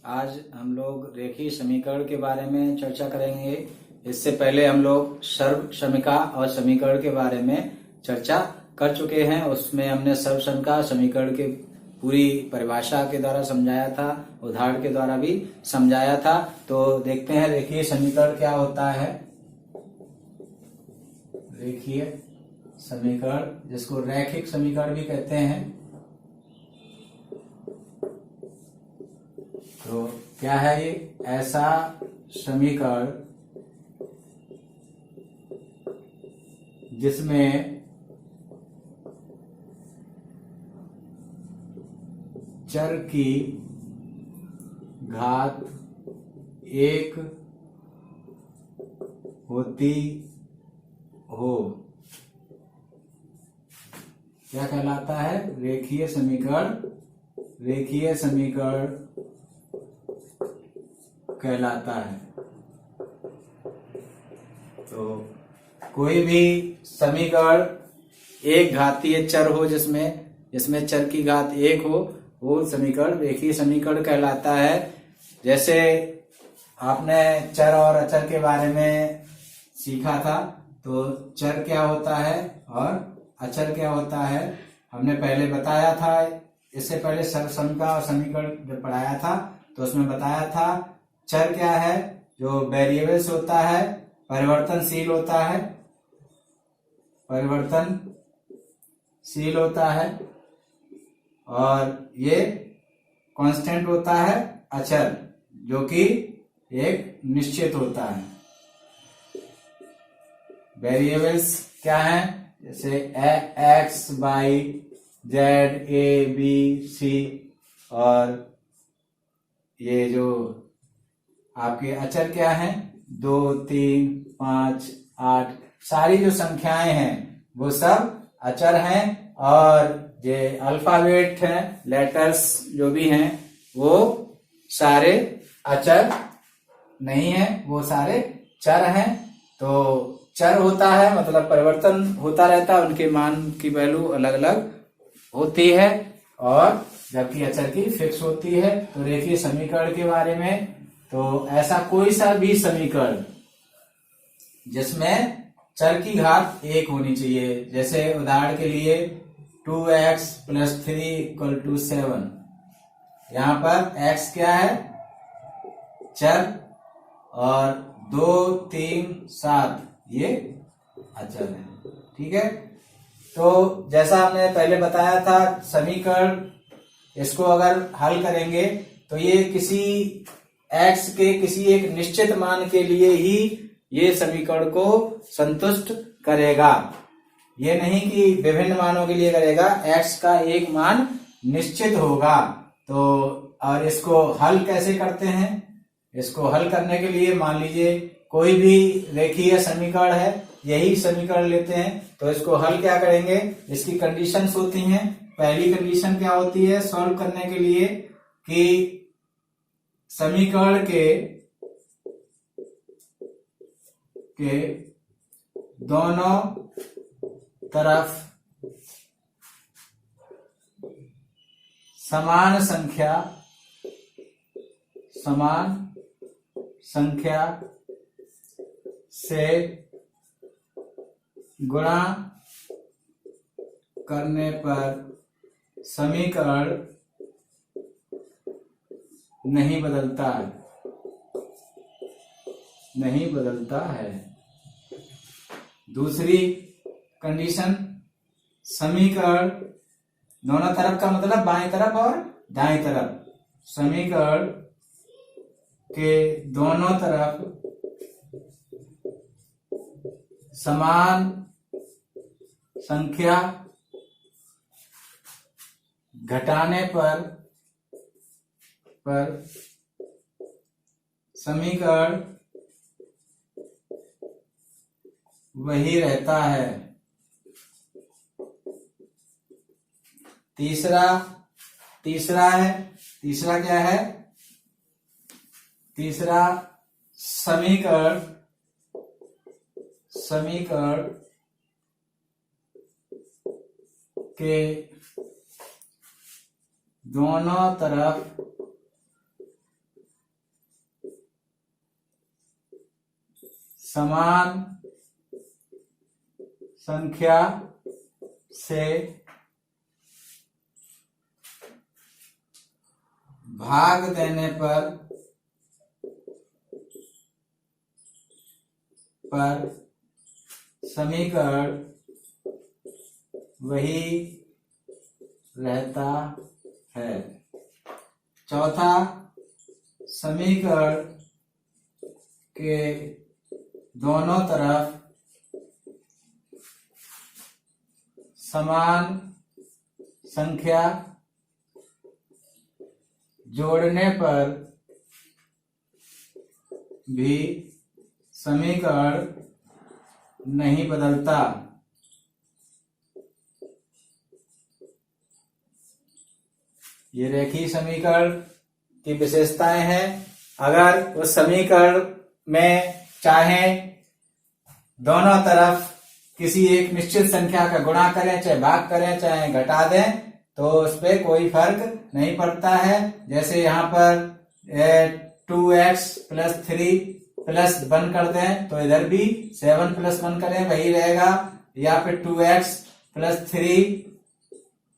आज हम लोग रेखीय समीकरण के बारे में चर्चा करेंगे। इससे पहले हम लोग सर्व समीकरण और समीकरण के बारे में चर्चा कर चुके हैं। उसमें हमने सर्व समीकरण समीकरण के पूरी परिभाषा के द्वारा समझाया था, उदाहरण के द्वारा भी समझाया था। तो देखते हैं रेखीय समीकरण क्या होता है। रेखीय समीकरण, जिसको रैखिक समीकरण भी कहते हैं। तो क्या है ये? ऐसा समीकरण जिसमें चर की घात एक होती हो, क्या कहलाता है? रेखीय समीकरण। रेखीय समीकरण कहलाता है। तो कोई भी समीकरण एक घातीय चर हो, जिसमें चर की घात एक हो, वो समीकरण रेखीय समीकरण कहलाता है। जैसे आपने चर और अचर के बारे में सीखा था। तो चर क्या होता है और अचर क्या होता है, हमने पहले बताया था। इससे पहले सर्व समीकरण और समीकरण जब पढ़ाया था तो उसमें बताया था चर क्या है, जो वेरिएबल्स होता है, परिवर्तनशील होता है, परिवर्तनशील होता है, और ये कांस्टेंट होता है अचर, जो कि एक निश्चित होता है। वेरिएबल्स क्या है? जैसे एक्स, वाई, जेड, ए, बी, सी, और ये जो आपके अचर क्या हैं? 2, 3, 5, 8, सारी जो संख्याएं हैं वो सब अचर हैं। और ये अल्फाबेट हैं, लेटर्स जो भी हैं, वो सारे अचर नहीं है, वो सारे चर हैं। तो चर होता है मतलब परिवर्तन होता रहता है, उनके मान की वैल्यू अलग अलग होती है, और जबकि अचर की फिक्स होती है। तो रेखीय समीकरण के बारे में, तो ऐसा कोई सा भी समीकरण जिसमें चर की घात एक होनी चाहिए। जैसे उदाहरण के लिए 2x + 3 = 7। यहां पर x क्या है? चर, और 2, 3, 7 ये अचर है। ठीक है। तो जैसा हमने पहले बताया था, समीकरण इसको अगर हल करेंगे तो ये किसी x के किसी एक निश्चित मान के लिए ही ये समीकरण को संतुष्ट करेगा। ये नहीं कि विभिन्न मानों के लिए करेगा, x का एक मान निश्चित होगा। तो और इसको हल कैसे करते हैं? इसको हल करने के लिए मान लीजिए कोई भी रेखीय समीकरण है, यही समीकरण लेते हैं। तो इसको हल क्या करेंगे? इसकी कंडीशंस होती हैं। पहली कंडीशन क्या होती है सॉल्व करने के लिए? कि समीकरण के दोनों तरफ समान संख्या से गुणा करने पर समीकरण नहीं बदलता है। दूसरी कंडीशन, समीकरण दोनों तरफ का मतलब बाएं तरफ और दाएं तरफ, समीकरण के दोनों तरफ समान संख्या घटाने पर समीकरण वही रहता है। तीसरा क्या है? तीसरा समीकरण के दोनों तरफ समान संख्या से भाग देने पर समीकरण वही रहता है। चौथा, समीकरण के दोनों तरफ समान संख्या जोड़ने पर भी समीकरण नहीं बदलता। ये रेखीय समीकरण की विशेषताएं हैं। अगर उस समीकरण में चाहे दोनों तरफ किसी एक निश्चित संख्या का गुणा करें, चाहे भाग करें, चाहे घटा दें, तो उस पर कोई फर्क नहीं पड़ता है। जैसे यहाँ पर 2x प्लस 3 प्लस 1 कर दें तो इधर भी 7 प्लस 1 करें वही रहेगा, या फिर 2x प्लस 3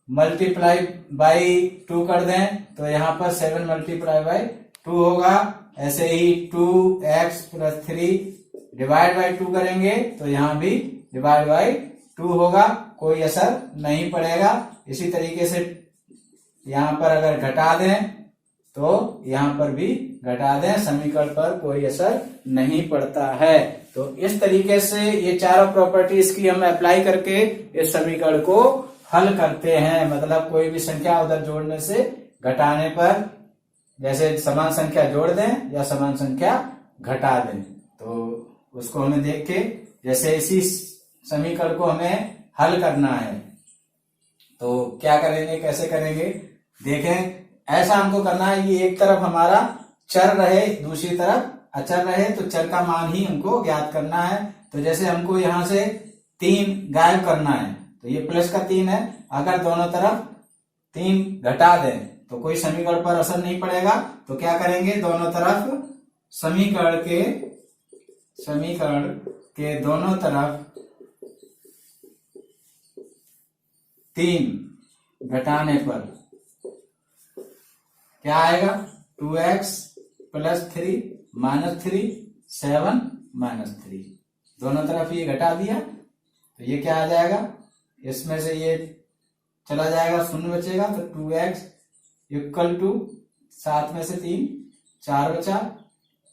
मल्टीप्लाई बाई 2 कर दें तो यहाँ पर 7 मल्टीप्लाई बाई 2 होगा। ऐसे ही 2x प्लस 3 डिवाइड बाई 2 करेंगे तो यहाँ भी डिवाइड बाई 2 होगा, कोई असर नहीं पड़ेगा। इसी तरीके से यहाँ पर अगर घटा दें तो यहाँ पर भी घटा दें, समीकरण पर कोई असर नहीं पड़ता है। तो इस तरीके से ये चारों प्रॉपर्टीज की हम अप्लाई करके इस समीकरण को हल करते हैं। मतलब कोई भी संख्या उधर जोड़ने से घटाने पर, जैसे समान संख्या जोड़ दें या समान संख्या घटा दें, तो उसको हमें देख के जैसे इसी समीकरण को हमें हल करना है तो क्या करेंगे, कैसे करेंगे, देखें। ऐसा हमको करना है कि एक तरफ हमारा चर रहे, दूसरी तरफ अचर रहे, तो चर का मान ही हमको ज्ञात करना है। तो जैसे हमको यहाँ से 3 गायब करना है तो ये प्लस का 3 है। अगर दोनों तरफ 3 घटा दें तो कोई समीकरण पर असर नहीं पड़ेगा। तो क्या करेंगे, दोनों तरफ समीकरण के दोनों तरफ 3 घटाने पर क्या आएगा, 2x प्लस 3 माइनस 3 7 माइनस 3, दोनों तरफ ये घटा दिया तो ये क्या आ जाएगा, इसमें से ये चला जाएगा, शून्य बचेगा, तो 2x इक्वल टू 7 में से 3 4 बचा।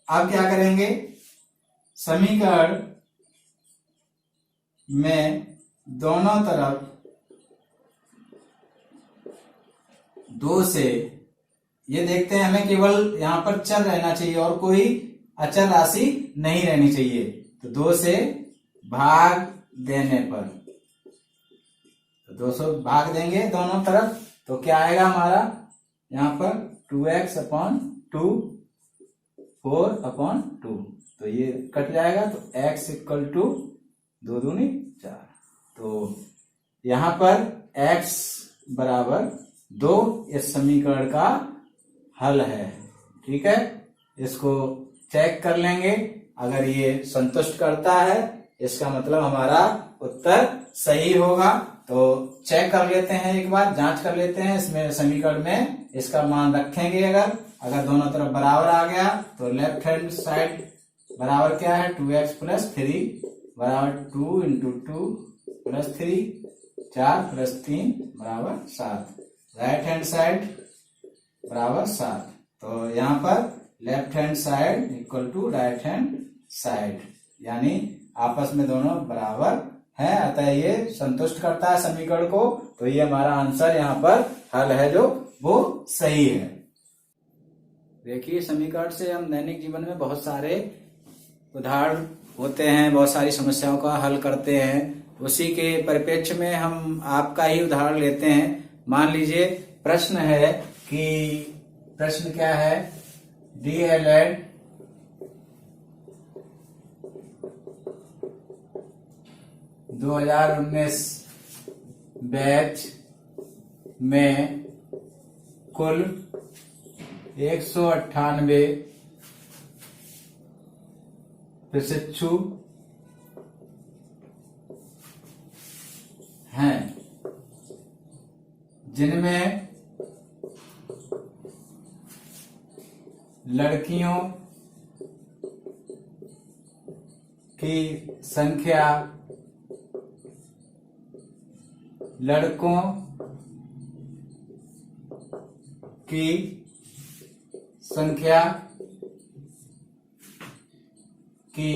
अब क्या करेंगे, समीकरण में दोनों तरफ 2 से, ये देखते हैं हमें केवल यहाँ पर चर रहना चाहिए और कोई अचर राशि नहीं रहनी चाहिए। तो 2 से भाग देने पर, तो 2 से भाग देंगे दोनों तरफ तो क्या आएगा हमारा, यहाँ पर 2x अपॉन 2 4 अपॉन 2, तो ये कट जाएगा, तो x इक्वल टू 2 दूनी 4। तो यहाँ पर x बराबर 2 इस समीकरण का हल है। ठीक है, इसको चेक कर लेंगे, अगर ये संतुष्ट करता है इसका मतलब हमारा उत्तर सही होगा। तो चेक कर लेते हैं, एक बार जांच कर लेते हैं, इसमें समीकरण में इसका मान रखेंगे। अगर दोनों तरफ बराबर आ गया तो लेफ्ट हैंड साइड बराबर क्या है, 2x प्लस 3 बराबर 2 इंटू 2 प्लस 3 4 प्लस 3 बराबर 7, राइट हैंड साइड बराबर 7। तो यहाँ पर left hand side equal to right hand side, यानी आपस में दोनों बराबर है, अतः ये संतुष्ट करता है समीकरण को। तो ये हमारा आंसर यहाँ पर हल है जो वो सही है। देखिए, समीकरण से हम दैनिक जीवन में बहुत सारे उदाहरण होते हैं, बहुत सारी समस्याओं का हल करते हैं। उसी के परिप्रेक्ष्य में हम आपका ही उदाहरण लेते हैं। मान लीजिए प्रश्न है कि प्रश्न क्या है, DLED दो 2019 बैच में कुल 198 प्रशिक्षु हैं जिनमें लड़कियों की संख्या लड़कों की संख्या की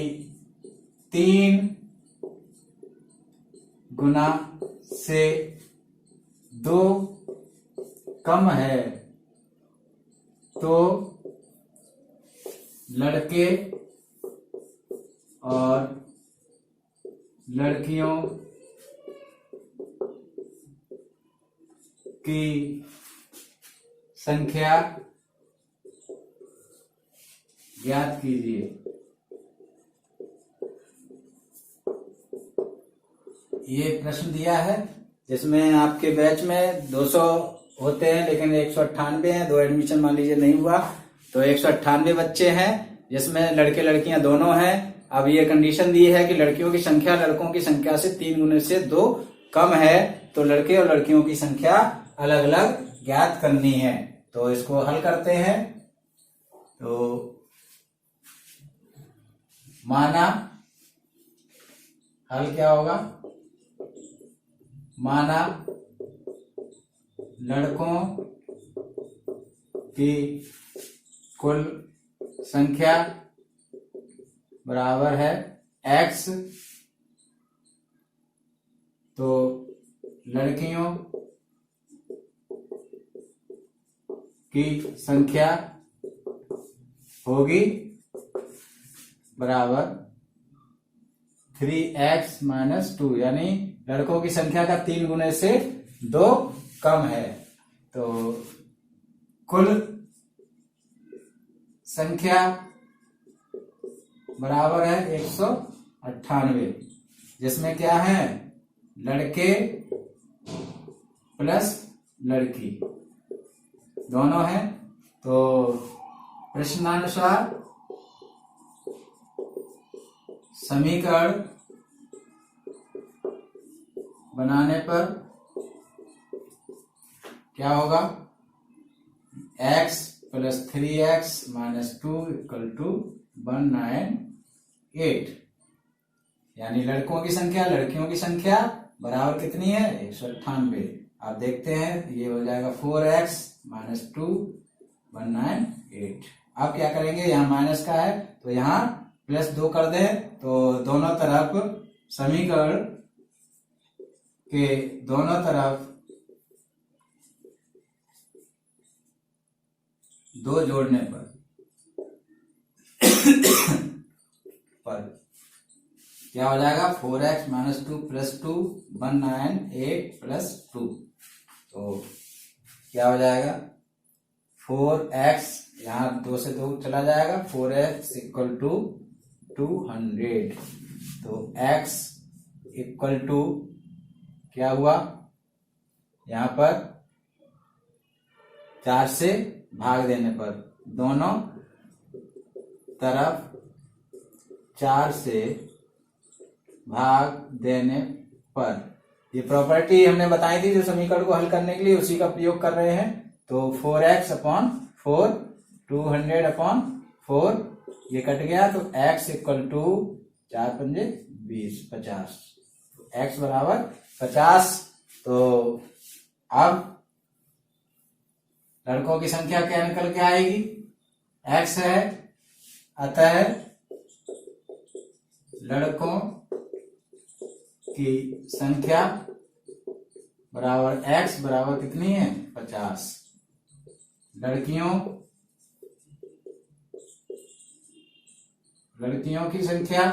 3 गुना से 2 कम है तो लड़के और लड़कियों की संख्या ज्ञात कीजिए। ये प्रश्न दिया है जिसमें आपके बैच में 200 होते हैं लेकिन 198 हैं। 2 एडमिशन मान लीजिए नहीं हुआ तो 198 बच्चे हैं जिसमें लड़के लड़कियां दोनों हैं। अब ये कंडीशन दी है कि लड़कियों की संख्या लड़कों की संख्या से 3 गुने से 2 कम है तो लड़के और लड़कियों की संख्या अलग अलग ज्ञात करनी है। तो इसको हल करते हैं। तो माना हल क्या होगा, माना लड़कों की कुल संख्या बराबर है x तो लड़कियों की संख्या होगी बराबर 3x - 2 यानी लड़कों की संख्या का 3 गुने से 2 कम है तो कुल संख्या बराबर है 198 जिसमें क्या है लड़के प्लस लड़की दोनों हैं। तो प्रश्नानुसार समीकरण बनाने पर क्या होगा x + 3x - 2 = 198 यानी लड़कों की संख्या लड़कियों की संख्या बराबर कितनी है 198। आप देखते हैं ये हो जाएगा 4x - 2 198। आप क्या करेंगे यहाँ माइनस का है तो यहाँ +2 कर दें तो दोनों तरफ समीकरण के दोनों तरफ 2 जोड़ने पर क्या हो जाएगा 4x - 2 + 2 198 + 2 तो क्या हो जाएगा 4x यहाँ 2 से 2 चला जाएगा 4x = 200 तो x = क्या हुआ यहाँ पर 4 से भाग देने पर दोनों तरफ 4 से भाग देने पर ये प्रॉपर्टी हमने बताई थी जो समीकरण को हल करने के लिए उसी का प्रयोग कर रहे हैं। तो 4x/4 200/4 ये कट गया तो x = 4 पंजे 20 50 x बराबर 50। तो अब लड़कों की संख्या क्या निकल के आएगी x है अतः लड़कों की संख्या बराबर x बराबर कितनी है 50 लड़कियों की संख्या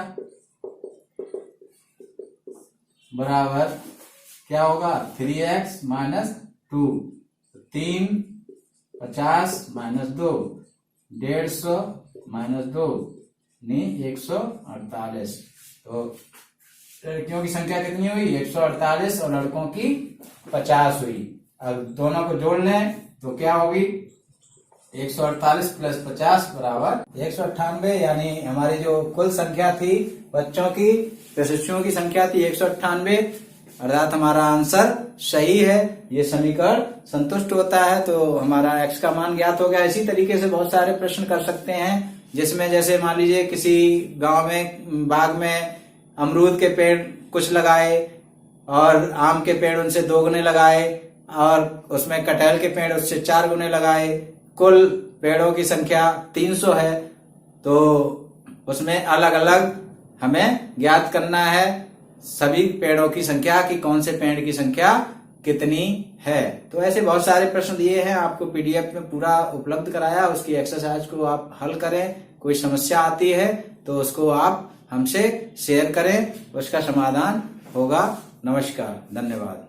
बराबर क्या होगा 3x - 2 3 50 - 2 150 - 2 148। तो लड़कियों की संख्या कितनी हुई 148 और लड़कों की 50 हुई। अब दोनों को जोड़ लें तो क्या होगी 148 प्लस 50 बराबर 198, यानी हमारी जो कुल संख्या थी बच्चों की, प्रशिक्षुओं की संख्या थी 198, अर्थात हमारा आंसर सही है। ये समीकरण संतुष्ट होता है, तो हमारा x का मान ज्ञात हो गया। इसी तरीके से बहुत सारे प्रश्न कर सकते हैं, जिसमें जैसे मान लीजिए किसी गांव में बाग में अमरूद के पेड़ कुछ लगाए और आम के पेड़ उनसे 2 गुने लगाए और उसमें कटहल के पेड़ उससे 4 गुने लगाए, कुल पेड़ों की संख्या 300 है, तो उसमें अलग अलग हमें ज्ञात करना है सभी पेड़ों की संख्या कि कौन से पेड़ की संख्या कितनी है। तो ऐसे बहुत सारे प्रश्न दिए हैं, आपको पीडीएफ में पूरा उपलब्ध कराया, उसकी एक्सरसाइज को आप हल करें। कोई समस्या आती है तो उसको आप हमसे शेयर करें, उसका समाधान होगा। नमस्कार, धन्यवाद।